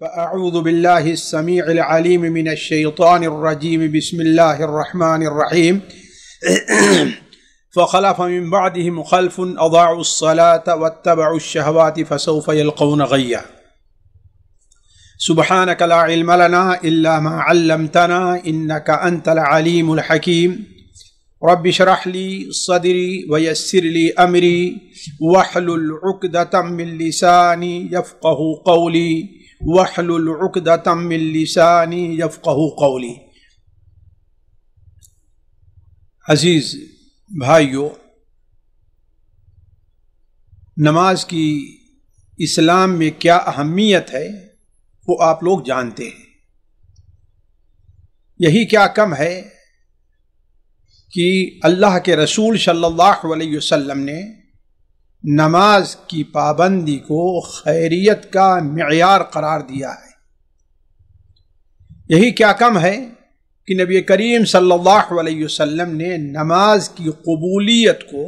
فأعوذ بالله السميع العليم من الشيطان الرجيم بسم الله الرحمن الرحيم فخلف من بعدهم خلف أضاعوا الصلاة واتبعوا الشهوات فسوف يلقون غيا سبحانك لا علم لنا إلا ما علمتنا إنك أنت العليم الحكيم رب اشرح لي صدري ويسر لي أمري واحلل عقدة من لساني يفقهوا قولي وَاحْلُلْ عُقْدَةً مِّن لِّسَانِي يَفْقَهُوا قَوْلِي۔ عزیز بھائیو، نماز کی اسلام میں کیا اہمیت ہے وہ آپ لوگ جانتے ہیں۔ یہی کیا کم ہے کہ اللہ کے رسول صلی اللہ علیہ وسلم نے نماز کی پابندی کو خیریت کا معیار قرار دیا ہے۔ یہی کیا کم ہے کہ نبی کریم صلی اللہ علیہ وسلم نے نماز کی قبولیت کو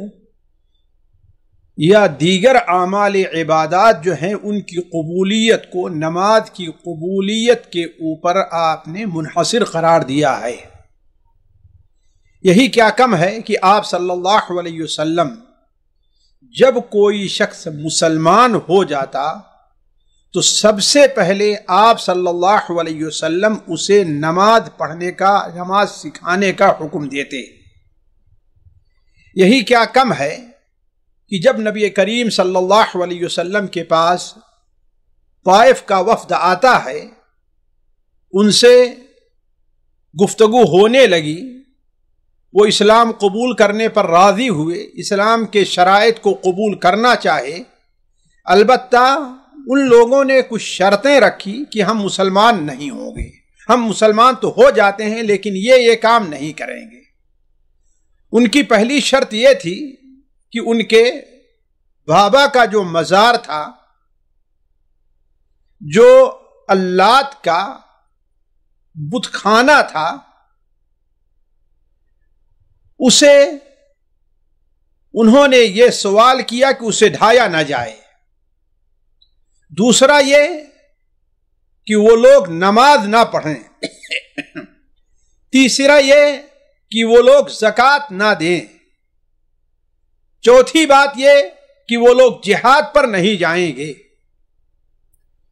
یا دیگر اعمال عبادات جو ہیں ان کی قبولیت کو نماز کی قبولیت کے اوپر آپ نے منحصر قرار دیا ہے۔ یہی کیا کم ہے کہ آپ صلی اللہ علیہ وسلم جب کوئی شخص مسلمان ہو جاتا تو سب سے پہلے آپ صلی اللہ علیہ وسلم اسے نماز پڑھنے کا، نماز سکھانے کا حکم دیتے۔ یہی کیا کم ہے کہ جب نبی کریم صلی اللہ علیہ وسلم کے پاس طائف کا وفد آتا ہے، ان سے گفتگو ہونے لگی، وہ اسلام قبول کرنے پر راضی ہوئے، اسلام کے شرائط کو قبول کرنا چاہے، البتہ ان لوگوں نے کچھ شرطیں رکھی کہ ہم مسلمان نہیں ہوں گے، ہم مسلمان تو ہو جاتے ہیں لیکن یہ کام نہیں کریں گے۔ ان کی پہلی شرط یہ تھی کہ ان کے بابا کا جو مزار تھا، جو اللات کا بت خانہ تھا، اسے انہوں نے یہ سوال کیا کہ اسے ڈھایا نہ جائے۔ دوسرا یہ کہ وہ لوگ نماز نہ پڑھیں۔ تیسرا یہ کہ وہ لوگ زکوٰۃ نہ دیں۔ چوتھی بات یہ کہ وہ لوگ جہاد پر نہیں جائیں گے۔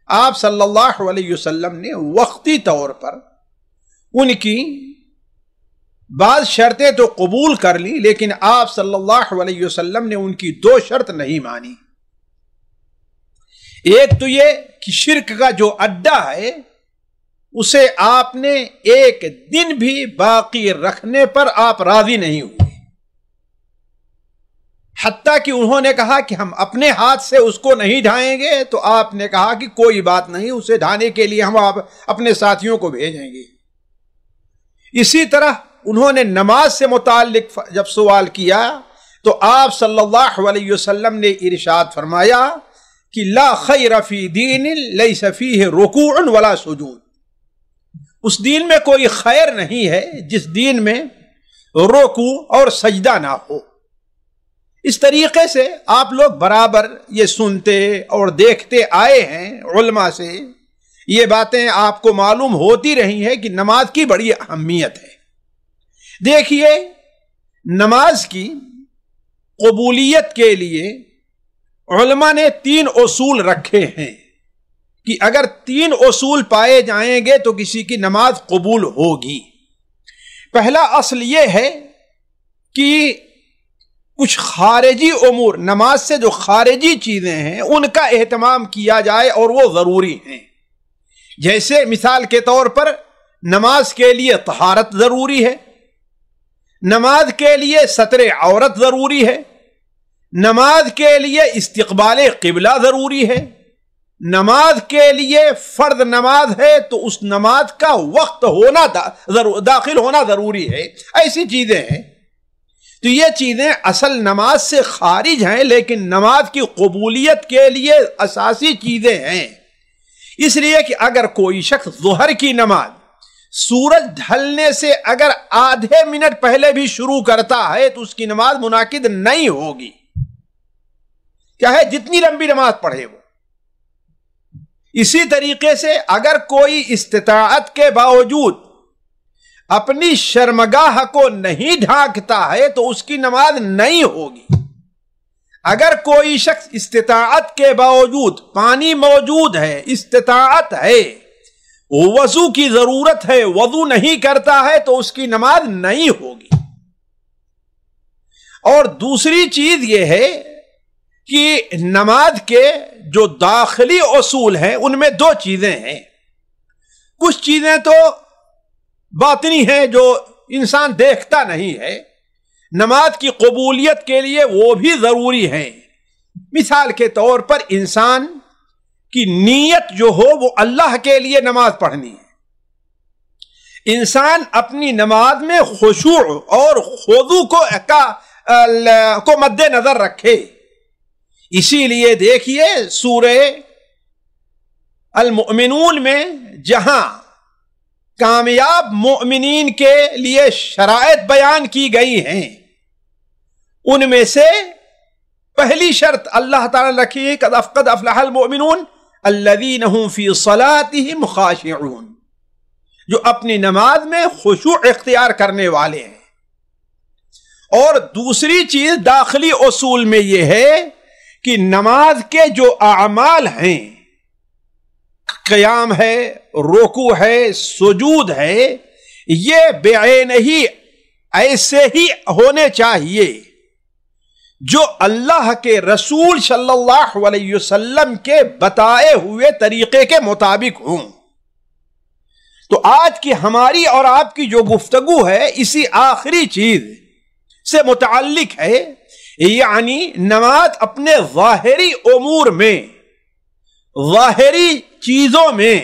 آپ صلی اللہ علیہ وسلم نے وقتی طور پر ان کی بعض شرطیں تو قبول کر لی، لیکن آپ صلی اللہ علیہ وسلم نے ان کی دو شرط نہیں مانی۔ ایک تو یہ کہ شرک کا جو اڈا ہے اسے آپ نے ایک دن بھی باقی رکھنے پر آپ راضی نہیں ہوئے، حتیٰ کہ انہوں نے کہا کہ ہم اپنے ہاتھ سے اس کو نہیں ڈھائیں گے، تو آپ نے کہا کہ کوئی بات نہیں، اسے ڈھانے کے لیے ہم اپنے ساتھیوں کو بھیجیں گے۔ اسی طرح انہوں نے نماز سے متعلق جب سوال کیا تو آپ صلی اللہ علیہ وسلم نے ارشاد فرمایا کہ لا خیر فی دین لیس فیہ رکوع ولا سجود۔ اس دین میں کوئی خیر نہیں ہے جس دین میں رکوع اور سجدہ نہ ہو۔ اس طریقے سے آپ لوگ برابر یہ سنتے اور دیکھتے آئے ہیں، علماء سے یہ باتیں آپ کو معلوم ہوتی رہی ہیں کہ نماز کی بڑی اہمیت ہے۔ دیکھیے، نماز کی قبولیت کے لیے علماء نے 3 اصول رکھے ہیں کہ اگر 3 اصول پائے جائیں گے تو کسی کی نماز قبول ہوگی۔ پہلا اصل یہ ہے کہ کچھ خارجی امور، نماز سے جو خارجی چیزیں ہیں ان کا اہتمام کیا جائے اور وہ ضروری ہیں۔ جیسے مثال کے طور پر نماز کے لیے طہارت ضروری ہے، نماز کے لیے ستر عورت ضروری ہے، نماز کے لیے استقبال قبلہ ضروری ہے، نماز کے لیے فرض نماز ہے تو اس نماز کا وقت ہونا داخل ہونا ضروری ہے۔ ایسی چیزیں ہیں، تو یہ چیزیں اصل نماز سے خارج ہیں لیکن نماز کی قبولیت کے لیے اساسی چیزیں ہیں۔ اس لیے کہ اگر کوئی شخص ظہر کی نماز سورج ڈھلنے سے اگر آدھے منٹ پہلے بھی شروع کرتا ہے تو اس کی نماز منعقد نہیں ہوگی، چاہے جتنی لمبی نماز پڑھے وہ۔ اسی طریقے سے اگر کوئی استطاعت کے باوجود اپنی شرمگاہ کو نہیں ڈھانکتا ہے تو اس کی نماز نہیں ہوگی. اگر کوئی شخص استطاعت کے باوجود، پانی موجود ہے، استطاعت ہے، وضو کی ضرورت ہے، وضو نہیں کرتا ہے تو اس کی نماز نہیں ہوگی. اور دوسری چیز یہ ہے کہ نماز کے جو داخلی اصول ہیں ان میں دو چیزیں ہیں. کچھ چیزیں تو باطنی ہیں جو انسان دیکھتا نہیں ہے، نماز کی قبولیت کے لیے وہ بھی ضروری ہیں. مثال کے طور پر انسان کی نیت جو ہو وہ اللہ کے لیے نماز پڑھنی ہے. انسان اپنی نماز میں خشوع اور خضوع کو مد نظر رکھے. اسی لیے دیکھیے سورہ المؤمنون میں جہاں کامیاب مؤمنین کے لیے شرائط بیان کی گئی ہیں، ان میں سے پہلی شرط اللہ تعالی نے رکھی ہے قد افلح المؤمنون الذین هم فی صلاتهم خاشعون، جو اپنی نماز میں خشوع اختیار کرنے والے ہیں. اور دوسری چیز داخلی اصول میں یہ ہے کہ نماز کے جو اعمال ہیں، قیام ہے، رکوع ہے، سجود ہے، یہ بعین ہی ایسے ہی ہونے چاہیے جو اللہ کے رسول صلی اللہ علیہ وسلم کے بتائے ہوئے طریقے کے مطابق ہوں. تو آج کی ہماری اور آپ کی جو گفتگو ہے اسی آخری چیز سے متعلق ہے، یعنی نماز اپنے ظاہری امور میں، ظاہری چیزوں میں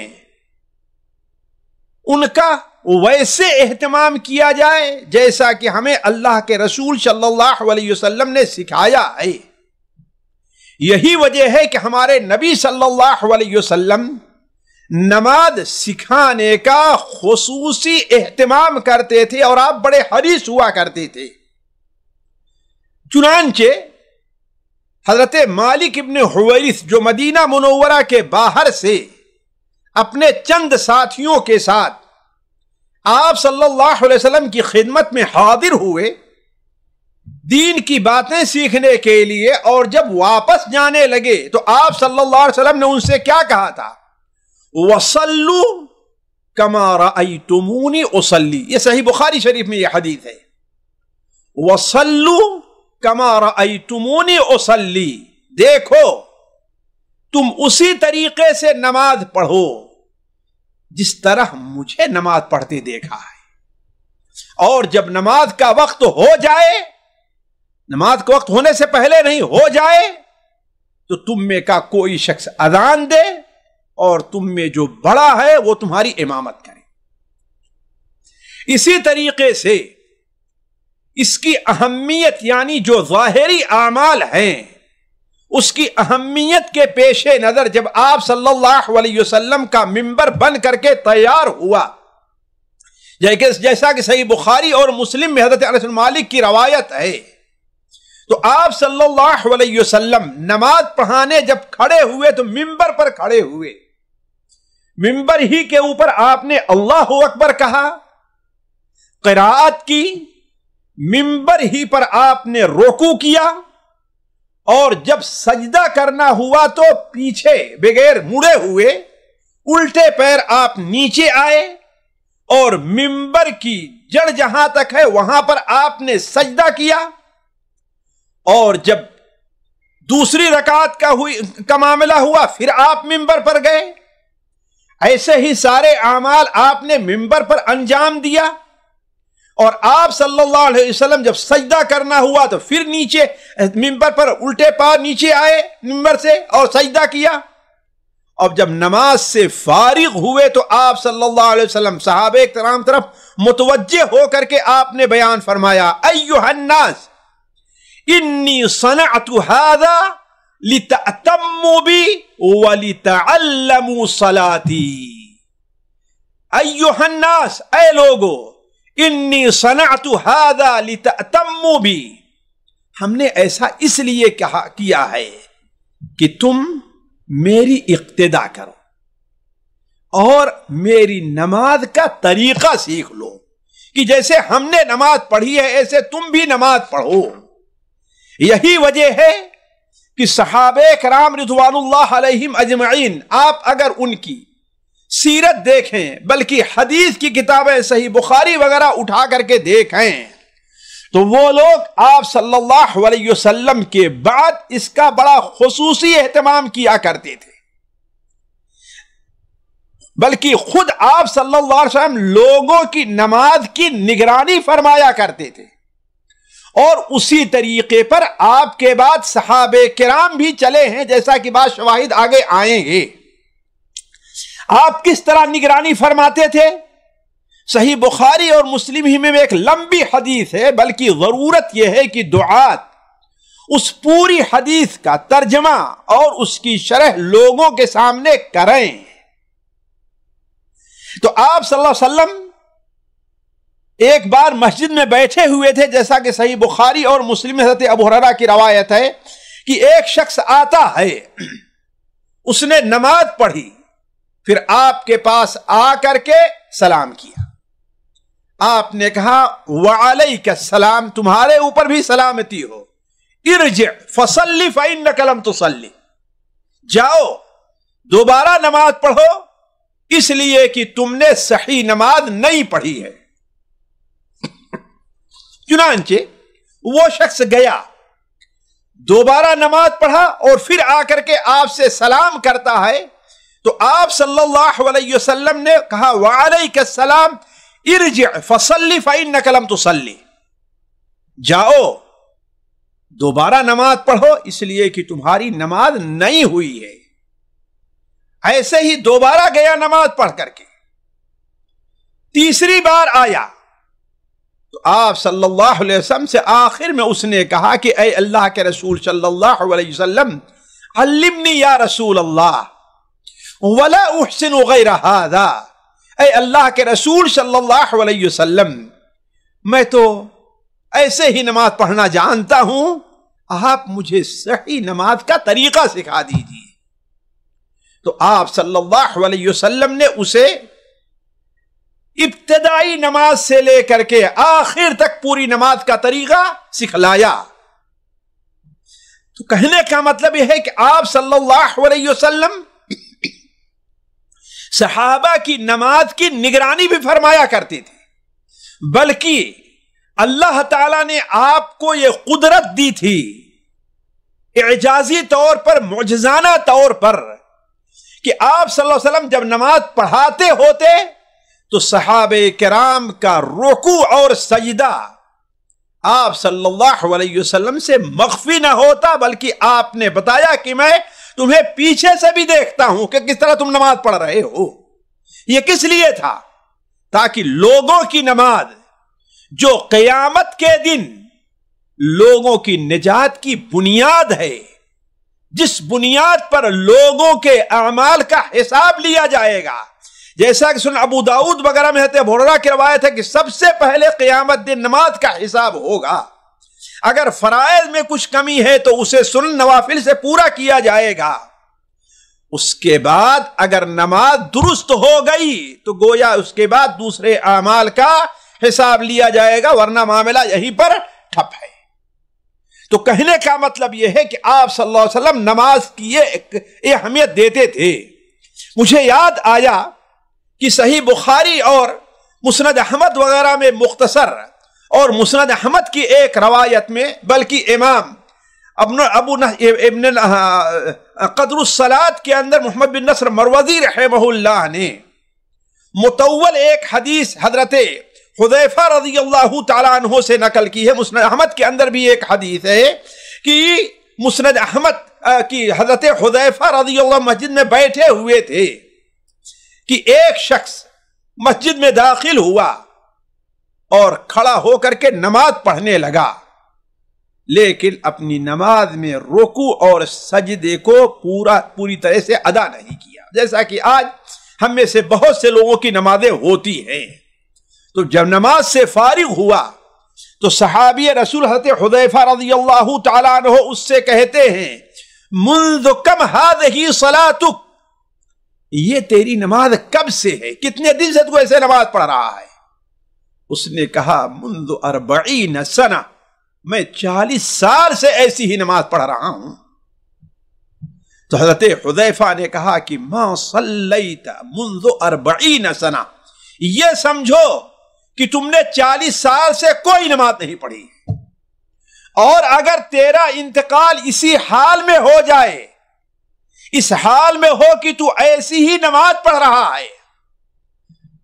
ان کا ویسے اہتمام کیا جائے جیسا کہ ہمیں اللہ کے رسول صلی اللہ علیہ وسلم نے سکھایا ہے. یہی وجہ ہے کہ ہمارے نبی صلی اللہ علیہ وسلم نماز سکھانے کا خصوصی اہتمام کرتے تھے اور آپ بڑے حریص ہوا کرتے تھے. چنانچہ حضرت مالک ابن حویرث جو مدینہ منورہ کے باہر سے اپنے چند ساتھیوں کے ساتھ آپ صلی اللہ علیہ وسلم کی خدمت میں حاضر ہوئے دین کی باتیں سیکھنے کے لیے، اور جب واپس جانے لگے تو آپ صلی اللہ علیہ وسلم نے ان سے کیا کہا تھا؟ وَصَلُّوا كَمَا رَأَيْتُمُونِي أُصَلِّي. یہ صحیح بخاری شریف میں یہ حدیث ہے. وَصَلُّوا كَمَا رَأَيْتُمُونِي أُصَلِّي، دیکھو تم اسی طریقے سے نماز پڑھو جس طرح مجھے نماز پڑھتے دیکھا ہے. اور جب نماز کا وقت ہو جائے، نماز کا وقت ہونے سے پہلے نہیں، ہو جائے تو تم میں کا کوئی شخص اذان دے اور تم میں جو بڑا ہے وہ تمہاری امامت کرے. اسی طریقے سے اس کی اہمیت، یعنی جو ظاہری اعمال ہیں اس کی اہمیت کے پیش نظر جب آپ صلی اللہ علیہ وسلم کا منبر بن کر کے تیار ہوا، جیسا کہ صحیح بخاری اور مسلم میں حضرت انس بن مالک کی روایت ہے، تو آپ صلی اللہ علیہ وسلم نماز پڑھانے جب کھڑے ہوئے تو منبر پر کھڑے ہوئے. منبر ہی کے اوپر آپ نے اللہ اکبر کہا، قراءت کی، منبر ہی پر آپ نے رکوع کیا، اور جب سجدہ کرنا ہوا تو پیچھے بغیر مڑے ہوئے الٹے پیر آپ نیچے آئے، اور منبر کی جڑ جہاں تک ہے وہاں پر آپ نے سجدہ کیا. اور جب دوسری رکعت کا معاملہ ہوا پھر آپ منبر پر گئے. ایسے ہی سارے اعمال آپ نے منبر پر انجام دیا. اور آپ صلی اللہ علیہ وسلم جب سجدہ کرنا ہوا تو پھر نیچے منبر پر الٹے پار نیچے آئے منبر سے اور سجدہ کیا. اب جب نماز سے فارغ ہوئے تو آپ صلی اللہ علیہ وسلم صحابہ کرام طرف متوجہ ہو کر کے آپ نے بیان فرمایا، ایھا الناس انی صنعت ھذا لتأتموا بی ولتعلموا صلاتی. ایھا الناس، اے لوگو، انی صنعت ھذا لتأتموا بی، ہم نے ایسا اس لیے کیا ہے کہ تم میری اقتدا کرو. اور میری نماز کا طریقہ سیکھ لو کہ جیسے ہم نے نماز پڑھی ہے ایسے تم بھی نماز پڑھو. یہی وجہ ہے کہ صحابہ کرام رضوان اللہ علیہم اجمعین، آپ اگر ان کی سیرت دیکھیں، بلکہ حدیث کی کتابیں صحیح بخاری وغیرہ اٹھا کر کے دیکھیں، تو وہ لوگ آپ صلی اللہ علیہ وسلم کے بعد اس کا بڑا خصوصی اہتمام کیا کرتے تھے. بلکہ خود آپ صلی اللہ علیہ وسلم لوگوں کی نماز کی نگرانی فرمایا کرتے تھے، اور اسی طریقے پر آپ کے بعد صحابہ کرام بھی چلے ہیں، جیسا کہ بعض شواہد آگے آئیں گے. آپ کس طرح نگرانی فرماتے تھے؟ صحیح بخاری اور مسلم ہی میں ایک لمبی حدیث ہے، بلکہ ضرورت یہ ہے کہ دعات اس پوری حدیث کا ترجمہ اور اس کی شرح لوگوں کے سامنے کریں. تو آپ صلی اللہ علیہ وسلم ایک بار مسجد میں بیٹھے ہوئے تھے، جیسا کہ صحیح بخاری اور مسلم حضرت ابو ہریرہ کی روایت ہے کہ ایک شخص آتا ہے، اس نے نماز پڑھی، پھر آپ کے پاس آ کر کے سلام کیا. آپ نے کہا وعلیک السلام، تمہارے اوپر بھی سلامتی ہو. ارجع فصلی فإنک لم تصلی، جاؤ دوبارہ نماز پڑھو اس لیے کہ تم نے صحیح نماز نہیں پڑھی ہے. چنانچہ وہ شخص گیا، دوبارہ نماز پڑھا، اور پھر آ کر کے آپ سے سلام کرتا ہے. تو آپ صلی اللہ علیہ وسلم نے کہا وعلیک السلام ارجع فصلی فإنک لم تصلی، جاؤ دوبارہ نماز پڑھو اس لیے کہ تمہاری نماز نہیں ہوئی ہے. ایسے ہی دوبارہ گیا نماز پڑھ کر کے، تیسری بار آیا تو آپ صلی اللہ علیہ وسلم سے آخر میں اس نے کہا کہ اے اللہ کے رسول صلی اللہ علیہ وسلم علمنی یا رسول اللہ ولا احسن غیر ھذا، اے اللہ کے رسول صلی اللہ علیہ وسلم میں تو ایسے ہی نماز پڑھنا جانتا ہوں، آپ مجھے صحیح نماز کا طریقہ سکھا دیجیے. تو آپ صلی اللہ علیہ وسلم نے اسے ابتدائی نماز سے لے کر کے آخر تک پوری نماز کا طریقہ سکھلایا. تو کہنے کا مطلب یہ ہے کہ آپ صلی اللہ علیہ وسلم صحابہ کی نماز کی نگرانی بھی فرمایا کرتے تھے، بلکہ اللہ تعالیٰ نے آپ کو یہ قدرت دی تھی اعجازی طور پر، معجزانہ طور پر، کہ آپ صلی اللہ علیہ وسلم جب نماز پڑھاتے ہوتے تو صحابہ کرام کا رکوع اور سجدہ آپ صلی اللہ علیہ وسلم سے مخفی نہ ہوتا، بلکہ آپ نے بتایا کہ میں تمہیں پیچھے سے بھی دیکھتا ہوں کہ کس طرح تم نماز پڑھ رہے ہو. یہ کس لیے تھا؟ تاکہ لوگوں کی نماز جو قیامت کے دن لوگوں کی نجات کی بنیاد ہے، جس بنیاد پر لوگوں کے اعمال کا حساب لیا جائے گا، جیسا کہ سنن ابو داؤد وغیرہ میں حضرت ابو ہریرہ کی روایت ہے کہ سب سے پہلے قیامت دن نماز کا حساب ہوگا. اگر فرائض میں کچھ کمی ہے تو اسے سنن نوافل سے پورا کیا جائے گا. اس کے بعد اگر نماز درست ہو گئی تو گویا اس کے بعد دوسرے اعمال کا حساب لیا جائے گا، ورنہ معاملہ یہیں پر ٹھپ ہے. تو کہنے کا مطلب یہ ہے کہ آپ صلی اللہ علیہ وسلم نماز کی یہ اہمیت دیتے تھے. مجھے یاد آیا کہ صحیح بخاری اور مسند احمد وغیرہ میں مختصر اور مسند احمد کی ایک روایت میں، بلکہ امام ابن قدر الصلاۃ کے اندر محمد بن نصر مروزی رحمہ اللہ نے مطول ایک حدیث حضرت حذیفہ رضی اللہ تعالیٰ عنہ سے نقل کی ہے. مسند احمد کے اندر بھی ایک حدیث ہے کہ مسند احمد کی حضرت حذیفہ رضی اللہ مسجد میں بیٹھے ہوئے تھے کہ ایک شخص مسجد میں داخل ہوا اور کھڑا ہو کر کے نماز پڑھنے لگا، لیکن اپنی نماز میں رکوع اور سجدے کو پوری طرح سے ادا نہیں کیا، جیسا کہ آج ہم میں سے بہت سے لوگوں کی نمازیں ہوتی ہیں. تو جب نماز سے فارغ ہوا تو صحابی رسول حضرت حذیفہ رضی اللہ تعالیٰ عنہ اس سے کہتے ہیں منذ کم هذه صلاتک، یہ تیری نماز کب سے ہے؟ کتنے دن سے تو ایسے نماز پڑھ رہا ہے؟ اس نے کہا منذ 40 سنہ، میں 40 سال سے ایسی ہی نماز پڑھ رہا ہوں۔ تو حضرت حذیفہ نے کہا کہ ما صلیت منذ 40 سنہ، یہ سمجھو کہ تم نے 40 سال سے کوئی نماز نہیں پڑھی، اور اگر تیرا انتقال اسی حال میں ہو جائے، اس حال میں ہو کہ تو ایسی ہی نماز پڑھ رہا ہے،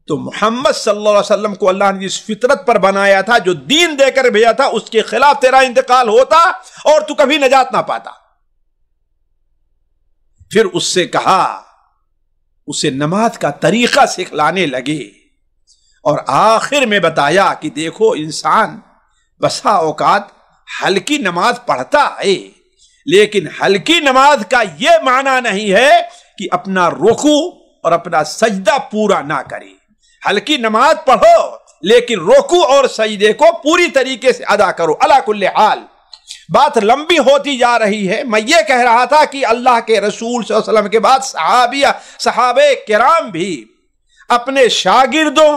تو محمد صلی اللہ علیہ وسلم کو اللہ نے جس فطرت پر بنایا تھا، جو دین دے کر بھیجا تھا، اس کے خلاف تیرا انتقال ہوتا اور تو کبھی نجات نہ پاتا۔ پھر اس سے کہا، اسے نماز کا طریقہ سکھلانے لگے، اور آخر میں بتایا کہ دیکھو انسان بسا اوقات ہلکی نماز پڑھتا ہے، لیکن ہلکی نماز کا یہ معنی نہیں ہے کہ اپنا رکوع اور اپنا سجدہ پورا نہ کرے۔ ہلکی نماز پڑھو لیکن رکوع اور سجدے کو پوری طریقے سے ادا کرو۔ علی کل حال بات لمبی ہوتی جا رہی ہے۔ میں یہ کہہ رہا تھا کہ اللہ کے رسول صلی اللہ علیہ وسلم کے بعد صحابہ کرام بھی اپنے شاگردوں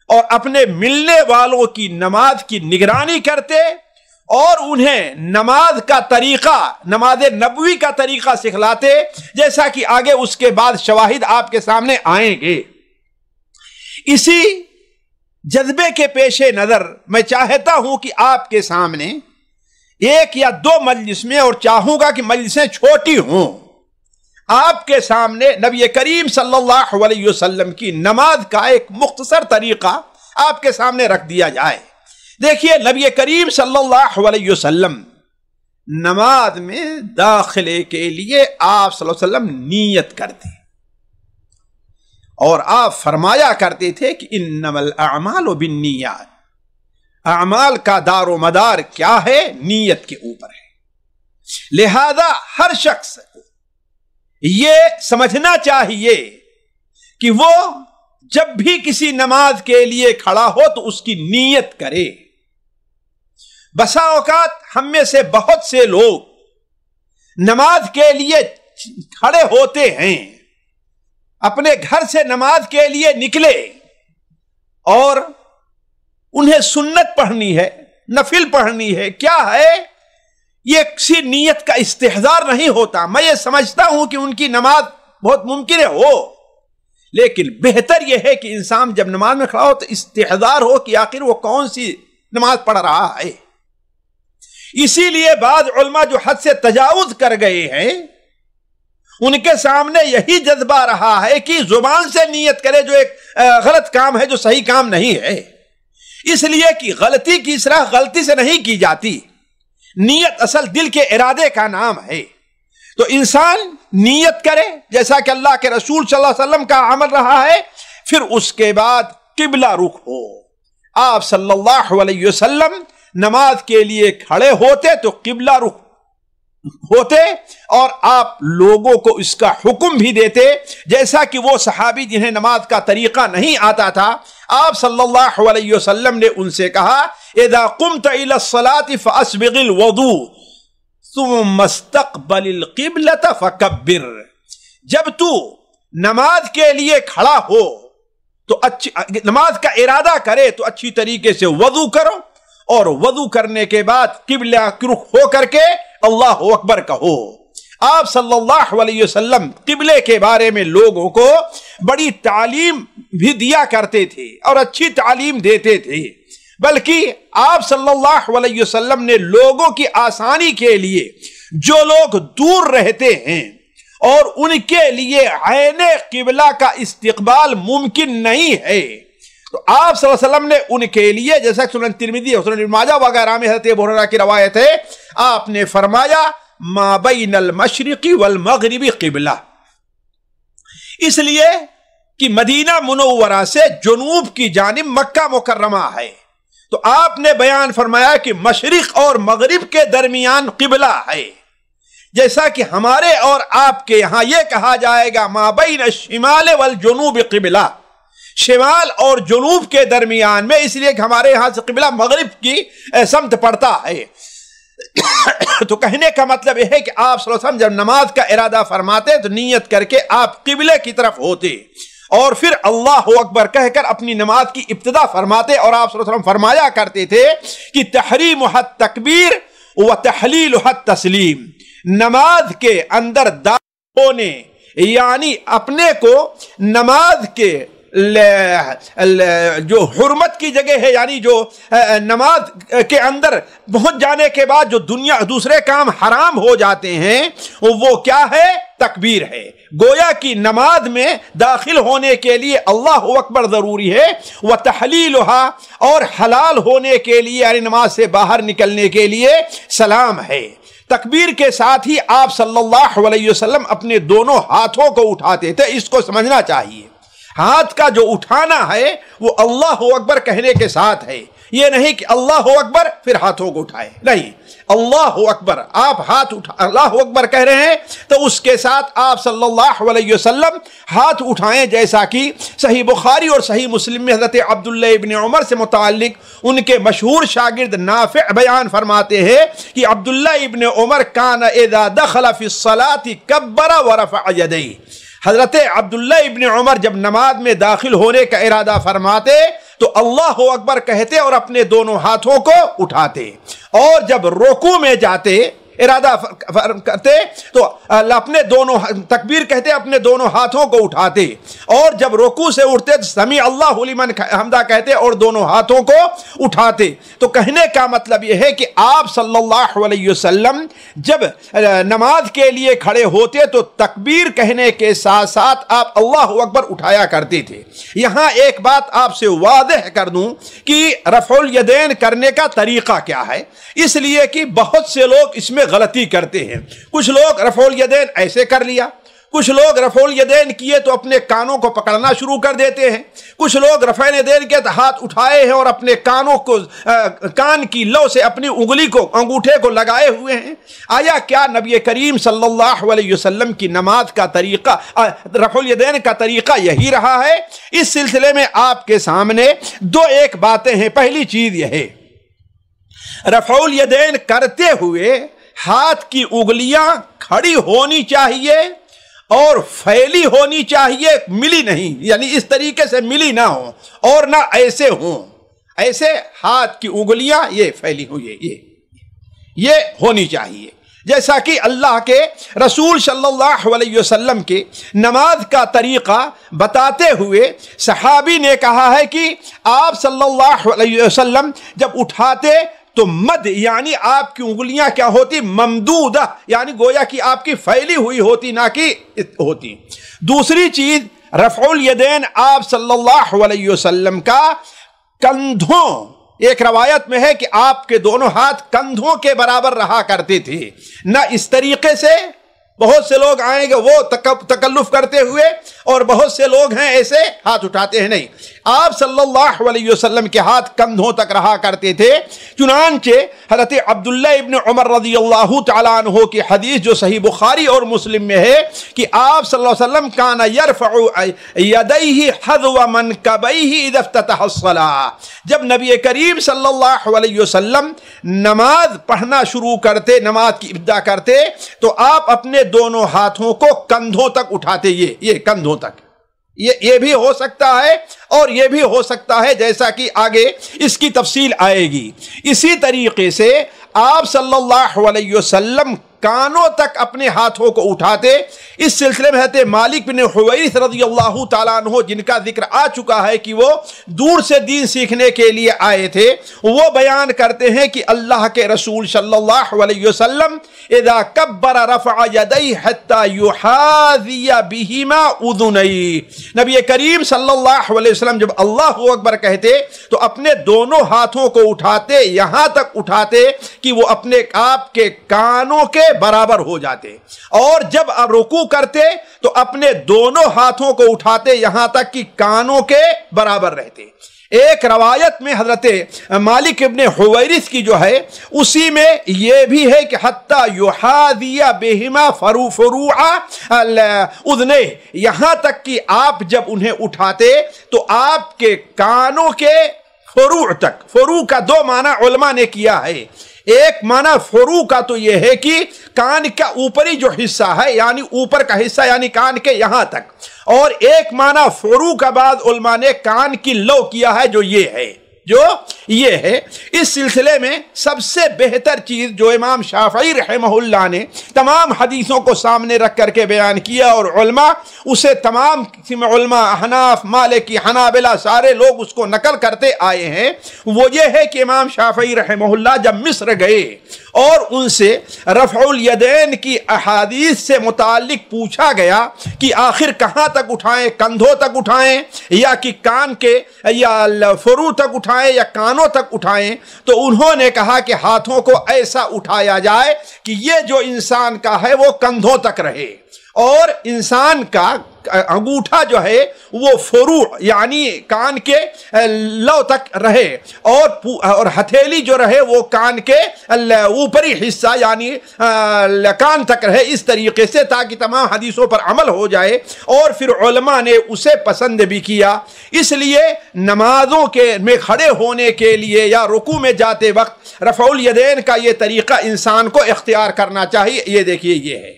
اور اپنے ملنے والوں کی نماز کی نگرانی کرتے اور انہیں نماز کا طریقہ، نماز نبوی کا طریقہ سکھلاتے، جیسا کہ آگے اس کے بعد شواہد آپ کے سامنے آئیں گے۔ اسی جذبے کے پیش نظر میں چاہتا ہوں کہ آپ کے سامنے 1 یا 2 مجلس میں، اور چاہوں گا کہ مجلسیں چھوٹی ہوں، آپ کے سامنے نبی کریم صلی اللہ علیہ وسلم کی نماز کا ایک مختصر طریقہ آپ کے سامنے رکھ دیا جائے۔ دیکھیے نبی کریم صلی اللہ علیہ وسلم نماز میں داخلے کے لیے آپ صلی اللہ علیہ وسلم نیت کرتے، اور آپ فرمایا کرتے تھے کہ انما الاعمال بالنیات، اعمال کا دار و مدار کیا ہے؟ نیت کے اوپر ہے۔ لہذا ہر شخص کو یہ سمجھنا چاہیے کہ وہ جب بھی کسی نماز کے لیے کھڑا ہو تو اس کی نیت کرے۔ بسا اوقات ہم میں سے بہت سے لوگ نماز کے لیے کھڑے ہوتے ہیں، اپنے گھر سے نماز کے لیے نکلے اور انہیں سنت پڑھنی ہے، نفل پڑھنی ہے، کیا ہے یہ کسی نیت کا استحضار نہیں ہوتا۔ میں یہ سمجھتا ہوں کہ ان کی نماز بہت ممکن ہو، لیکن بہتر یہ ہے کہ انسان جب نماز میں کھڑا ہو تو استحضار ہو کہ آخر وہ کون سی نماز پڑھ رہا ہے۔ اسی لیے بعض علماء جو حد سے تجاوز کر گئے ہیں، ان کے سامنے یہی جذبہ رہا ہے کہ زبان سے نیت کرے، جو ایک غلط کام ہے، جو صحیح کام نہیں ہے، اس لیے کہ غلطی کی اصلاح غلطی سے نہیں کی جاتی، نیت اصل دل کے ارادے کا نام ہے۔ تو انسان نیت کرے جیسا کہ اللہ کے رسول صلی اللہ علیہ وسلم کا عمل رہا ہے، پھر اس کے بعد قبلہ رخ ہو۔ آپ صلی اللہ علیہ وسلم نماز کے لیے کھڑے ہوتے تو قبلہ رخ ہوتے، اور آپ لوگوں کو اس کا حکم بھی دیتے، جیسا کہ وہ صحابی جنہیں نماز کا طریقہ نہیں آتا تھا، آپ صلی اللہ علیہ وسلم نے ان سے کہا اذا قمت الى الصلاة فاسبغ الوضوء ثم استقبل القبلة فکبر۔ جب تو نماز کے لیے کھڑا ہو تو نماز کا ارادہ کرے تو اچھی طریقے سے وضو کرو، اور وضو کرنے کے بعد قبلہ کی رخ ہو کر کے اللہ اکبر کہو۔ آپ صلی اللہ علیہ وسلم قبلے کے بارے میں لوگوں کو بڑی تعلیم بھی دیا کرتے تھے اور اچھی تعلیم دیتے تھے، بلکہ آپ صلی اللہ علیہ وسلم نے لوگوں کی آسانی کے لیے جو لوگ دور رہتے ہیں اور ان کے لیے عین قبلہ کا استقبال ممکن نہیں ہے، تو آپ صلی اللہ علیہ وسلم نے ان کے لیے، جیسا کہ سنن ترمذی اور سنن ابن ماجہ وغیرہ میں حضرت ابو ہریرہ کی روایت ہے، آپ نے فرمایا ما بین المشرق والمغرب قبلہ، اس لیے کہ مدینہ منورہ سے جنوب کی جانب مکہ مکرمہ ہے، تو آپ نے بیان فرمایا کہ مشرق اور مغرب کے درمیان قبلہ ہے، جیسا کہ ہمارے اور آپ کے یہاں یہ کہا جائے گا ما بین الشمال والجنوب قبلہ، شمال اور جنوب کے درمیان میں، اس لیے کہ ہمارے یہاں سے قبلہ مغرب کی سمت پڑتا ہے۔ تو کہنے کا مطلب یہ ہے کہ آپ صلی اللہ علیہ وسلم جب نماز کا ارادہ فرماتے تو نیت کر کے آپ قبلے کی طرف ہوتے اور پھر اللہ اکبر کہہ کر اپنی نماز کی ابتدا فرماتے، اور آپ صلی اللہ علیہ وسلم فرمایا کرتے تھے کہ تحریمھا التکبیر و تحلیلھا التسلیم، نماز کے اندر داخل ہونے یعنی اپنے کو نماز کے جو حرمت کی جگہ ہے، یعنی جو نماز کے اندر پہنچ جانے کے بعد جو دوسرے کام حرام ہو جاتے ہیں وہ کیا ہے؟ تکبیر ہے۔ گویا کی نماز میں داخل ہونے کے لیے اللہ اکبر ضروری ہے، وتحلیلھا اور حلال ہونے کے لیے یعنی نماز سے باہر نکلنے کے لیے سلام ہے۔ تکبیر کے ساتھ ہی آپ صلی اللہ علیہ وسلم اپنے دونوں ہاتھوں کو اٹھاتے تھے، اس کو سمجھنا چاہیے۔ ہاتھ کا جو اٹھانا ہے وہ اللہ اکبر کہنے کے ساتھ ہے، یہ نہیں کہ اللہ اکبر پھر ہاتھوں کو اٹھائے، نہیں، اللہ اکبر آپ ہاتھ اللہ اکبر کہہ رہے ہیں تو اس کے ساتھ آپ صلی اللہ علیہ وسلم ہاتھ اٹھائیں، جیسا کہ صحیح بخاری اور صحیح مسلم میں حضرت عبداللہ ابن عمر سے متعلق ان کے مشہور شاگرد نافع بیان فرماتے ہیں کہ عبداللہ ابن عمر کان اذا دخل فی الصلاۃ کبر ورفع یدیہ، حضرت عبداللہ ابن عمر جب نماز میں داخل ہونے کا ارادہ فرماتے تو اللہ اکبر کہتے اور اپنے دونوں ہاتھوں کو اٹھاتے، اور جب رکوع میں جاتے ارادہ کرتے تو اپنے دونوں تکبیر کہتے اپنے دونوں ہاتھوں کو اٹھاتے، اور جب رکوع سے اٹھتے تو سمیع اللہ لمن حمدہ کہتے اور دونوں ہاتھوں کو اٹھاتے۔ تو کہنے کا مطلب یہ ہے کہ آپ صلی اللہ علیہ وسلم جب نماز کے لیے کھڑے ہوتے تو تکبیر کہنے کے ساتھ ساتھ آپ اللہ اکبر اٹھایا کرتے تھے۔ یہاں ایک بات آپ سے واضح کر دوں کہ رفع الیدین کرنے کا طریقہ کیا ہے، اس لیے کہ بہت سے لوگ اس میں غلطی کرتے ہیں۔ کچھ لوگ رفع الیدین ایسے کر لیا، کچھ لوگ رفع الیدین کیے تو اپنے کانوں کو پکڑنا شروع کر دیتے ہیں، کچھ لوگ رفع الیدین کے ہاتھ اٹھائے ہیں اور اپنے کانوں کو کان کی لو سے اپنی انگلی کو انگوٹھے کو لگائے ہوئے ہیں۔ آیا کیا نبی کریم صلی اللہ علیہ وسلم کی نماز کا طریقہ رفع الیدین کا طریقہ یہی رہا ہے؟ اس سلسلے میں آپ کے سامنے ایک باتیں ہیں۔ پہلی چیز یہ ہے، رفع الیدین کرتے ہوئے ہاتھ کی انگلیاں کھڑی ہونی چاہیے اور پھیلی ہونی چاہیے، ملی نہیں، یعنی اس طریقے سے ملی نہ ہو اور نہ ایسے ہوں، ایسے ہاتھ کی انگلیاں یہ پھیلی ہوئی یہ ہونی چاہیے، جیسا کہ اللہ کے رسول صلی اللہ علیہ وسلم کے نماز کا طریقہ بتاتے ہوئے صحابی نے کہا ہے کہ آپ صلی اللہ علیہ وسلم جب اٹھاتے تو مد یعنی آپ کی انگلیاں کیا ہوتی؟ ممدودہ، یعنی گویا کہ آپ کی پھیلی ہوئی ہوتی نہ کہ ہوتی۔ دوسری چیز، رفع الیدین آپ صلی اللہ علیہ وسلم کا کندھوں، ایک روایت میں ہے کہ آپ کے دونوں ہاتھ کندھوں کے برابر رہا کرتے تھے، نہ اس طریقے سے بہت سے لوگ آئیں گے وہ تکلف کرتے ہوئے، اور بہت سے لوگ ہیں ایسے ہاتھ اٹھاتے ہیں، نہیں، آپ صلی اللہ علیہ وسلم کے ہاتھ کندھوں تک رہا کرتے تھے۔ چنانچہ حضرت عبداللہ ابن عمر رضی اللہ تعالیٰ عنہ کی حدیث جو صحیح بخاری اور مسلم میں ہے کہ آپ صلی اللہ علیہ وسلم کان یرفع یدیہ حذو منکبیہ اذا افتتح الصلاۃ، جب نبی کریم صلی اللہ علیہ وسلم نماز پڑھنا شروع کرتے، نماز کی ابتدا کرتے تو آپ اپنے دونوں ہاتھوں کو کندھوں تک اٹھاتے، یہ کندھوں تک، یہ بھی ہو سکتا ہے اور یہ بھی ہو سکتا ہے، جیسا کہ آگے اس کی تفصیل آئے گی۔ اسی طریقے سے آپ صلی اللہ علیہ وسلم کانوں تک اپنے ہاتھوں کو اٹھاتے۔ اس سلسلے میں حضرت مالک بن حویرث رضی اللہ تعالیٰ عنہ، جن کا ذکر آ چکا ہے کہ وہ دور سے دین سیکھنے کے لیے آئے تھے، وہ بیان کرتے ہیں کہ اللہ کے رسول صلی اللہ علیہ وسلم اذا کبر رفع یدیہ حتی یحاذی بہما اذنیہ، نبی کریم صلی اللہ علیہ وسلم جب اللہ اکبر کہتے تو اپنے دونوں ہاتھوں کو اٹھاتے، یہاں تک اٹھاتے کہ وہ اپنے آپ کے کانوں کے برابر ہو جاتے، اور جب آپ رکوع کرتے تو اپنے دونوں ہاتھوں کو اٹھاتے یہاں تک کہ کانوں کے برابر رہتے۔ ایک روایت میں حضرت مالک ابن حویرث کی جو ہے اسی میں یہ بھی ہے کہ حتی یحاذی بہما فروع اذنیہ، یہاں تک کہ آپ جب انہیں اٹھاتے تو آپ کے کانوں کے فروع تک، فروع کا دو معنی علماء نے کیا ہے، ایک معنی فرو کا تو یہ ہے کہ کان کا اوپری جو حصہ ہے یعنی اوپر کا حصہ یعنی کان کے یہاں تک، اور ایک معنی فرو کا بعد علماء نے کان کی لو کیا ہے جو یہ ہے۔ اس سلسلے میں سب سے بہتر چیز جو امام شافعی رحمہ اللہ نے تمام حدیثوں کو سامنے رکھ کر کے بیان کیا، اور علماء اسے تمام علماء احناف مالکی حنابلہ سارے لوگ اس کو نقل کرتے آئے ہیں، وہ یہ ہے کہ امام شافعی رحمہ اللہ جب مصر گئے اور ان سے رفع الیدین کی احادیث سے متعلق پوچھا گیا کہ آخر کہاں تک اٹھائیں، کندھوں تک اٹھائیں یا کہ کان کے یا فرو تک اٹھائیں یا کانوں تک اٹھائیں، تو انہوں نے کہا کہ ہاتھوں کو ایسا اٹھایا جائے کہ یہ جو انسان کا ہے وہ کندھوں تک رہے، اور انسان کا انگوٹھا جو ہے وہ فروع یعنی کان کے لو تک رہے، اور ہتھیلی جو رہے وہ کان کے اوپری حصہ یعنی کان تک رہے، اس طریقے سے تاکہ تمام حدیثوں پر عمل ہو جائے۔ اور پھر علماء نے اسے پسند بھی کیا، اس لیے نمازوں میں کھڑے ہونے کے لیے یا رکوع میں جاتے وقت رفع الیدین کا یہ طریقہ انسان کو اختیار کرنا چاہیے۔ یہ دیکھیے یہ ہے،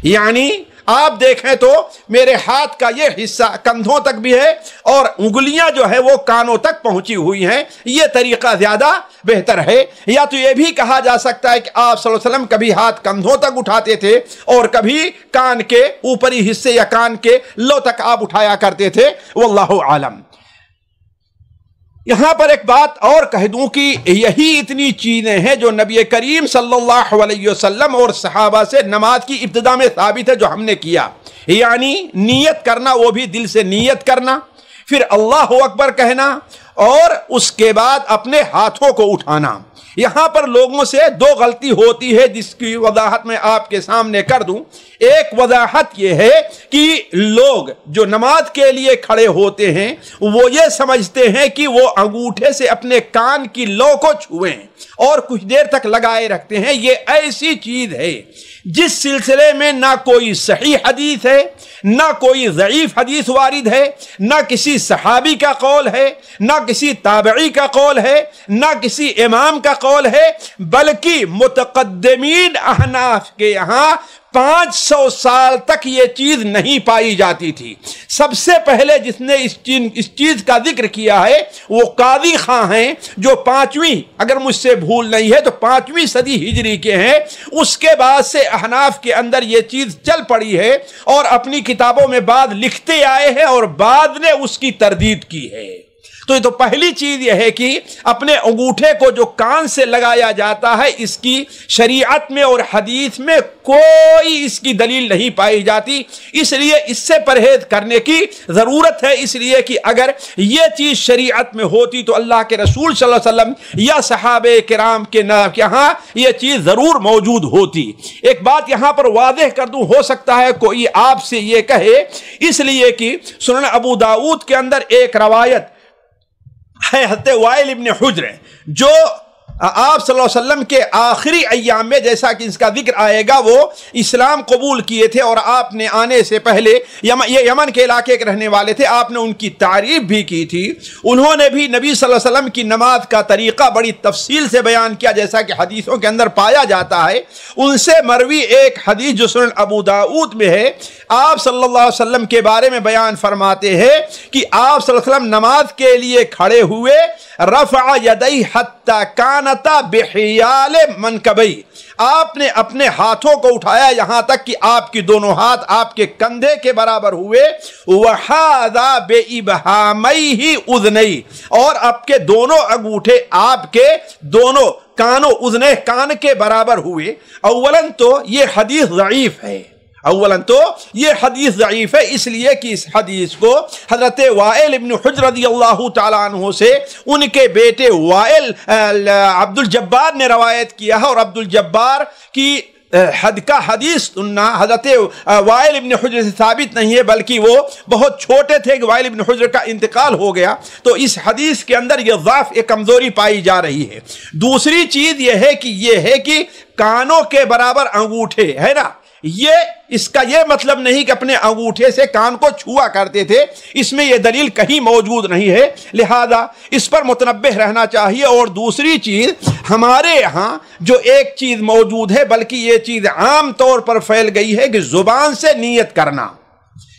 یعنی آپ دیکھیں تو میرے ہاتھ کا یہ حصہ کندھوں تک بھی ہے اور انگلیاں جو ہے وہ کانوں تک پہنچی ہوئی ہیں، یہ طریقہ زیادہ بہتر ہے۔ یا تو یہ بھی کہا جا سکتا ہے کہ آپ صلی اللہ علیہ وسلم کبھی ہاتھ کندھوں تک اٹھاتے تھے اور کبھی کان کے اوپری حصے یا کان کے لو تک آپ اٹھایا کرتے تھے، واللہ عالم۔ یہاں پر ایک بات اور کہہ دوں کہ یہی اتنی چیزیں ہیں جو نبی کریم صلی اللہ علیہ وسلم اور صحابہ سے نماز کی ابتدا میں ثابت ہے جو ہم نے کیا، یعنی نیت کرنا، وہ بھی دل سے نیت کرنا، پھر اللہ اکبر کہنا، اور اس کے بعد اپنے ہاتھوں کو اٹھانا۔ یہاں پر لوگوں سے دو غلطی ہوتی ہے جس کی وضاحت میں آپ کے سامنے کر دوں۔ ایک وضاحت یہ ہے کہ لوگ جو نماز کے لیے کھڑے ہوتے ہیں وہ یہ سمجھتے ہیں کہ وہ انگوٹھے سے اپنے کان کی لو کو چھوئیں اور کچھ دیر تک لگائے رکھتے ہیں۔ یہ ایسی چیز ہے جس سلسلے میں نہ کوئی صحیح حدیث ہے، نہ کوئی ضعیف حدیث وارد ہے، نہ کسی صحابی کا قول ہے، نہ کسی تابعی کا قول ہے، نہ کسی امام کا قول ہے، بلکہ متقدمین احناف کے یہاں 500 سال تک یہ چیز نہیں پائی جاتی تھی۔ سب سے پہلے جس نے اس چیز کا ذکر کیا ہے وہ قاضی خاں ہیں، جو 5ویں اگر مجھ سے بھول نہیں ہے تو 5ویں صدی ہجری کے ہیں۔ اس کے بعد سے احناف کے اندر یہ چیز چل پڑی ہے اور اپنی کتابوں میں بعد لکھتے آئے ہیں اور بعد نے اس کی تردید کی ہے۔ تو یہ تو پہلی چیز یہ ہے کہ اپنے انگوٹھے کو جو کان سے لگایا جاتا ہے اس کی شریعت میں اور حدیث میں کوئی اس کی دلیل نہیں پائی جاتی، اس لیے اس سے پرہیز کرنے کی ضرورت ہے۔ اس لیے کہ اگر یہ چیز شریعت میں ہوتی تو اللہ کے رسول صلی اللہ علیہ وسلم یا صحابہ کرام کے یہاں یہ چیز ضرور موجود ہوتی۔ ایک بات یہاں پر واضح کر دوں، ہو سکتا ہے کوئی آپ سے یہ کہے، اس لیے کہ سنن ابو داؤد کے اندر ایک روایت ہے حضرت وائل ابن حجر جو آپ صلی اللہ علیہ وسلم کے آخری ایام میں، جیسا کہ اس کا ذکر آئے گا، وہ اسلام قبول کیے تھے اور آپ نے آنے سے پہلے یہ یمن کے علاقے کے رہنے والے تھے، آپ نے ان کی تعریف بھی کی تھی۔ انہوں نے بھی نبی صلی اللہ علیہ وسلم کی نماز کا طریقہ بڑی تفصیل سے بیان کیا، جیسا کہ حدیثوں کے اندر پایا جاتا ہے۔ ان سے مروی ایک حدیث جو سنن ابو داؤد میں ہے، آپ صلی اللہ علیہ وسلم کے بارے میں بیان فرماتے ہیں کہ آپ صلی اللہ علیہ وسلم نماز کے لیے کھڑے ہوئے، رفع یدیہ حتی کانتا بحیال منکبی، آپ نے اپنے ہاتھوں کو اٹھایا یہاں تک کہ آپ کی دونوں ہاتھ آپ کے کندھے کے برابر ہوئے، وحاذا بإبہامیہ اذنیہ، اور آپ کے دونوں انگوٹھے آپ کے دونوں کانوں اذنے کان کے برابر ہوئے۔ اولاً تو یہ حدیث ضعیف ہے، اس لیے کہ اس حدیث کو حضرت وائل ابن حجر رضی اللہ تعالیٰ عنہ سے ان کے بیٹے وائل عبد الجبار نے روایت کیا ہے، اور عبد الجبار کی حد کا حدیث سننا حضرت وائل ابن حجر سے ثابت نہیں ہے، بلکہ وہ بہت چھوٹے تھے کہ وائل ابن حجر کا انتقال ہو گیا، تو اس حدیث کے اندر یہ ضعف، یہ کمزوری پائی جا رہی ہے۔ دوسری چیز یہ ہے کہ کانوں کے برابر انگوٹھے ہے نا، اس کا یہ مطلب نہیں کہ اپنے انگوٹھے سے کان کو چھوا کرتے تھے، اس میں یہ دلیل کہیں موجود نہیں ہے، لہذا اس پر متنبہ رہنا چاہیے۔ اور دوسری چیز، ہمارے یہاں جو ایک چیز موجود ہے، بلکہ یہ چیز عام طور پر پھیل گئی ہے کہ زبان سے نیت کرنا،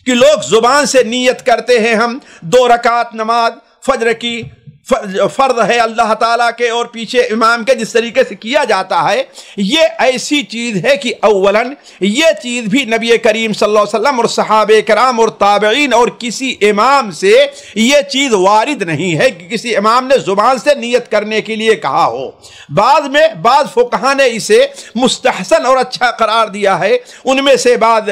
کہ لوگ زبان سے نیت کرتے ہیں، ہم 2 رکعت نماز فجر کی فرض ہے اللہ تعالیٰ کے اور پیچھے امام کے جس طریقے سے کیا جاتا ہے، یہ ایسی چیز ہے کہ اولاً یہ چیز بھی نبی کریم صلی اللہ علیہ وسلم اور صحابہ کرام اور تابعین اور کسی امام سے یہ چیز وارد نہیں ہے کہ کسی امام نے زبان سے نیت کرنے کے لیے کہا ہو۔ بعض فقہاء نے اسے مستحسن اور اچھا قرار دیا ہے، ان میں سے بعض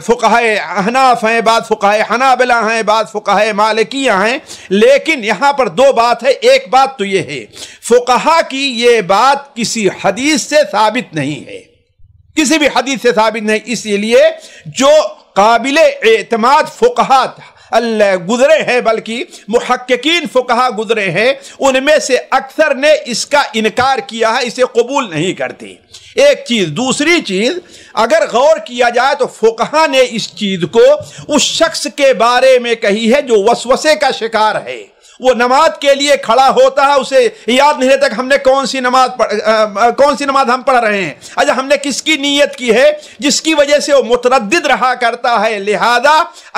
فقہاء احناف ہیں، بعض فقہاء حنابلہ ہیں، بعض فقہاء مالکیہ ہیں، لیکن یہاں پر 2 بات ہے۔ ایک بات تو یہ ہے، فقہاء کی یہ بات کسی حدیث سے ثابت نہیں ہے، کسی بھی حدیث سے ثابت نہیں، اسی لیے جو قابل اعتماد فقہاء گزرے ہیں، بلکہ محققین فقہاء گزرے ہیں، ان میں سے اکثر نے اس کا انکار کیا ہے، اسے قبول نہیں کرتے۔ ایک چیز، دوسری چیز، اگر غور کیا جائے تو فقہاء نے اس چیز کو اس شخص کے بارے میں کہی ہے جو وسوسے کا شکار ہے، وہ نماز کے لیے کھڑا ہوتا ہے، اسے یاد نہیں رہتا کہ ہم نے کون سی نماز ہم پڑھ رہے ہیں، اچھا ہم نے کس کی نیت کی ہے، جس کی وجہ سے وہ متردد رہا کرتا ہے۔ لہذا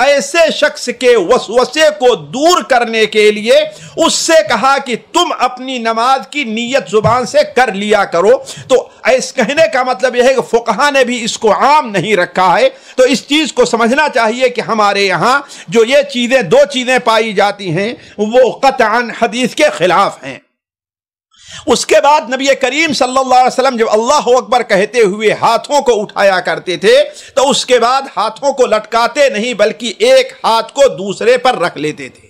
ایسے شخص کے وسوسے کو دور کرنے کے لیے اس سے کہا کہ تم اپنی نماز کی نیت زبان سے کر لیا کرو۔ تو اس کہنے کا مطلب یہ ہے کہ فقہاء نے بھی اس کو عام نہیں رکھا ہے۔ تو اس چیز کو سمجھنا چاہیے کہ ہمارے یہاں جو یہ چیزیں 2 چیزیں پائی جاتی ہیں وہ قطعاً حدیث کے خلاف ہیں۔ اس کے بعد نبی کریم صلی اللہ علیہ وسلم جب اللہ اکبر کہتے ہوئے ہاتھوں کو اٹھایا کرتے تھے تو اس کے بعد ہاتھوں کو لٹکاتے نہیں، بلکہ ایک ہاتھ کو دوسرے پر رکھ لیتے تھے،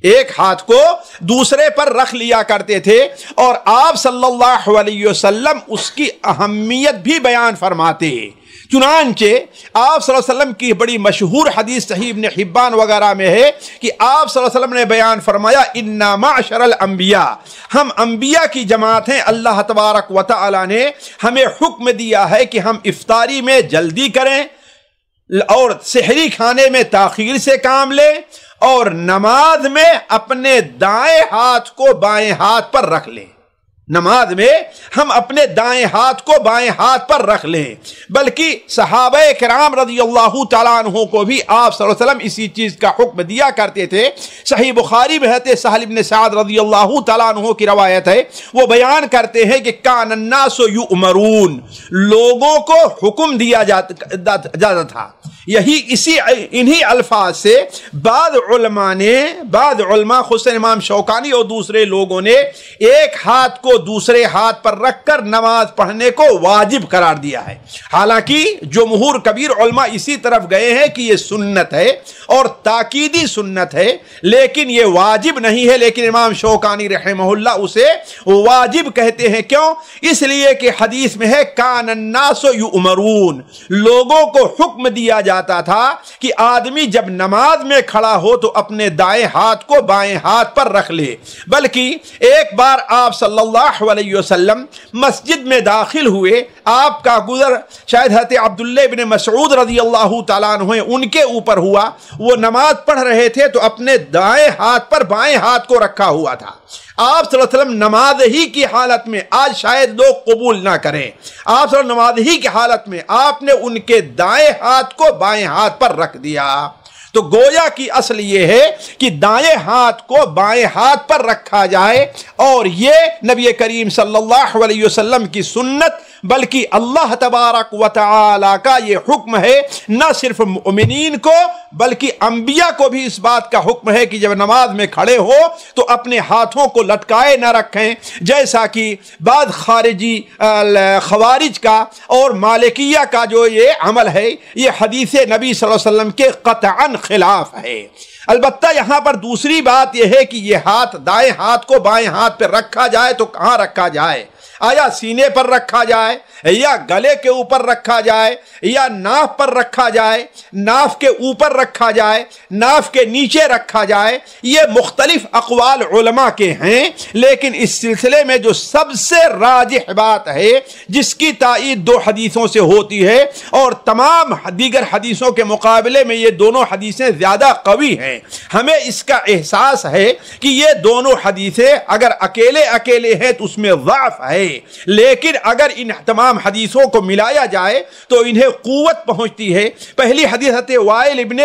ایک ہاتھ کو دوسرے پر رکھ لیا کرتے تھے، اور آپ صلی اللہ علیہ وسلم اس کی اہمیت بھی بیان فرماتے ہیں۔ چنانچہ آپ صلی اللہ علیہ وسلم کی بڑی مشہور حدیث صحیح ابن حبان وغیرہ میں ہے کہ آپ صلی اللہ علیہ وسلم نے بیان فرمایا، اِنَّا مَعْشَرَ الْأَنْبِيَاء، ہم انبیاء کی جماعت ہیں، اللہ تبارک و تعالی نے ہمیں حکم دیا ہے کہ ہم افطاری میں جلدی کریں اور سحری کھانے میں تاخیر سے کام لیں، اور نماز میں اپنے دائیں ہاتھ کو بائیں ہاتھ پر رکھ لیں۔ نماز میں ہم اپنے دائیں ہاتھ کو بائیں ہاتھ پر رکھ لیں، بلکہ صحابہ کرام رضی اللہ تعالیٰ عنہ کو بھی آپ صلی اللہ علیہ وسلم اسی چیز کا حکم دیا کرتے تھے۔ صحیح بخاری میں ہے، سہل بن سعد رضی اللہ تعالیٰ عنہ کی روایت ہے، وہ بیان کرتے ہیں کہ کان الناس یؤمرون، لوگوں کو حکم دیا جاتا تھا۔ انہی الفاظ سے بعض علماء خصوصاً امام شوکانی اور دوسرے لوگوں نے ایک ہاتھ کو دوسرے ہاتھ پر رکھ کر نماز پڑھنے کو واجب قرار دیا ہے، حالانکہ جمہور کبیر علماء اسی طرف گئے ہیں کہ یہ سنت ہے اور تاکیدی سنت ہے، لیکن یہ واجب نہیں ہے۔ لیکن امام شوکانی رحمہ اللہ اسے واجب کہتے ہیں، کیوں؟ اس لیے کہ حدیث میں ہے کان الناس یؤمرون، لوگوں کو حکم دیا جاتا تھا کہ آدمی جب نماز میں کھڑا ہو تو اپنے دائیں ہاتھ کو بائیں ہاتھ پر رکھ لے۔ بلکہ ایک بار آپ صلی اللہ علیہ وسلم مسجد میں داخل ہوئے، آپ کا گزر شاید حضرت عبداللہ بن مسعود رضی اللہ تعالیٰ عنہ ان کے اوپر ہوا، وہ نماز پڑھ رہے تھے تو اپنے دائیں ہاتھ پر بائیں ہاتھ کو رکھا ہوا تھا۔ آپ صلی اللہ علیہ وسلم نماز ہی کی حالت میں، آج شاید لوگ قبول نہ کریں، آپ صلی اللہ علیہ وسلم نماز ہی کی حالت میں آپ نے ان کے دائیں ہاتھ کو بائیں ہاتھ پر رکھ دیا۔ تو گویا کی اصل یہ ہے کہ دائیں ہاتھ کو بائیں ہاتھ پر رکھا جائے، اور یہ نبی کریم صلی اللہ علیہ وسلم کی سنت بلکہ اللہ تبارک و تعالی کا یہ حکم ہے، نہ صرف مومنین کو بلکہ انبیاء کو بھی اس بات کا حکم ہے کہ جب نماز میں کھڑے ہو تو اپنے ہاتھوں کو لٹکائے نہ رکھیں، جیسا کہ بعض خوارج کا اور مالکیہ کا جو یہ عمل ہے، یہ حدیث نبی صلی اللہ علیہ وسلم کے قطعاً خلاف ہے۔ البتہ یہاں پر دوسری بات یہ ہے کہ یہ ہاتھ، دائیں ہاتھ کو بائیں ہاتھ پہ رکھا جائے تو کہاں رکھا جائے؟ آیا سینے پر رکھا جائے یا گلے کے اوپر رکھا جائے یا ناف پر رکھا جائے، ناف کے اوپر رکھا جائے، ناف کے نیچے رکھا جائے، یہ مختلف اقوال علماء کے ہیں، لیکن اس سلسلے میں جو سب سے راجح بات ہے، جس کی تائید 2 حدیثوں سے ہوتی ہے اور تمام دیگر حدیثوں کے مقابلے میں یہ دونوں حدیثیں زیادہ قوی ہیں، ہمیں اس کا احساس ہے کہ یہ دونوں حدیثیں اگر اکیلے ہیں تو اس میں ضعف ہے، لیکن اگر ان تمام حدیثوں کو ملایا جائے تو انہیں قوت پہنچتی ہے۔ پہلی حدیث حضرت وائل ابن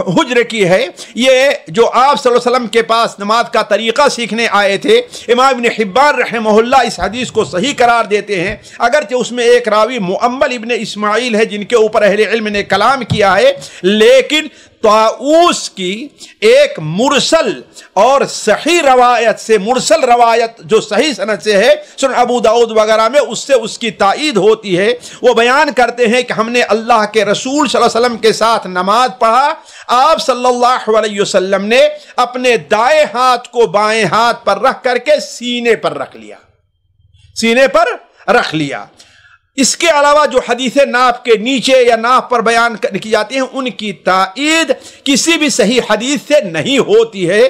حجر کی ہے، یہ جو آپ صلی اللہ علیہ وسلم کے پاس نماز کا طریقہ سیکھنے آئے تھے، امام ابن حبان رحمہ اللہ اس حدیث کو صحیح قرار دیتے ہیں، اگرچہ اس میں ایک راوی مؤمل ابن اسماعیل ہے جن کے اوپر اہل علم نے کلام کیا ہے، لیکن طاؤوس کی ایک مرسل اور صحیح روایت سے، مرسل روایت جو صحیح سند سے ہے، سنن ابو داؤد وغیرہ میں اس سے اس کی تائید ہوتی ہے۔ وہ بیان کرتے ہیں کہ ہم نے اللہ کے رسول صلی اللہ علیہ وسلم کے ساتھ نماز پڑھا، آپ صلی اللہ علیہ وسلم نے اپنے دائیں ہاتھ کو بائیں ہاتھ پر رکھ کر کے سینے پر رکھ لیا، سینے پر رکھ لیا۔ اس کے علاوہ جو حدیثیں ناف کے نیچے یا ناف پر بیان کی جاتی ہیں، ان کی تائید کسی بھی صحیح حدیث سے نہیں ہوتی ہے۔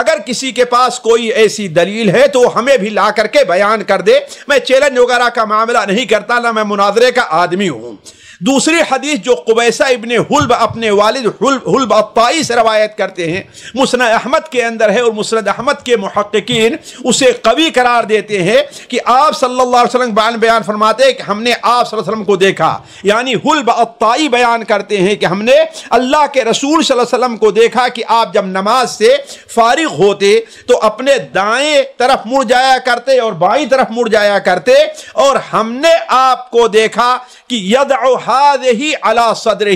اگر کسی کے پاس کوئی ایسی دلیل ہے تو ہمیں بھی لا کر کے بیان کر دے، میں چیلنج وغیرہ کا معاملہ نہیں کرتا، نہ میں مناظرے کا آدمی ہوں۔ دوسری حدیث جو قبیصہ ابن حلب اپنے والد حلب الطائی سے روایت کرتے ہیں، مسند احمد کے اندر ہے، اور مسند احمد کے محققین اسے قوی قرار دیتے ہیں کہ آپ صلی اللہ علیہ وسلم بیان فرماتے ہیں کہ ہم نے آپ صلی اللہ علیہ وسلم کو دیکھا، یعنی حلب الطائی بیان کرتے ہیں کہ ہم نے اللہ کے رسول صلی اللہ علیہ وسلم کو دیکھا کہ آپ جب نماز سے فارغ ہوتے تو اپنے دائیں طرف مڑ جایا کرتے اور بائیں طرف مڑ جایا کرتے، اور ہم نے آپ کو دیکھا کہ یدعو ہذہ علی صدرہ،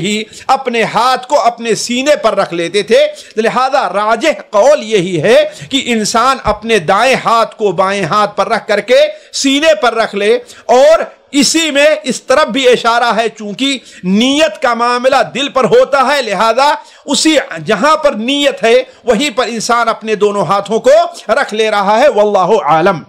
اپنے ہاتھ کو اپنے سینے پر رکھ لیتے تھے۔ لہذا راجح قول یہی ہے کہ انسان اپنے دائیں ہاتھ کو بائیں ہاتھ پر رکھ کر کے سینے پر رکھ لے، اور اسی میں اس طرف بھی اشارہ ہے چونکہ نیت کا معاملہ دل پر ہوتا ہے، لہذا اسی جہاں پر نیت ہے وہیں پر انسان اپنے دونوں ہاتھوں کو رکھ لے رہا ہے۔ واللہ عالم۔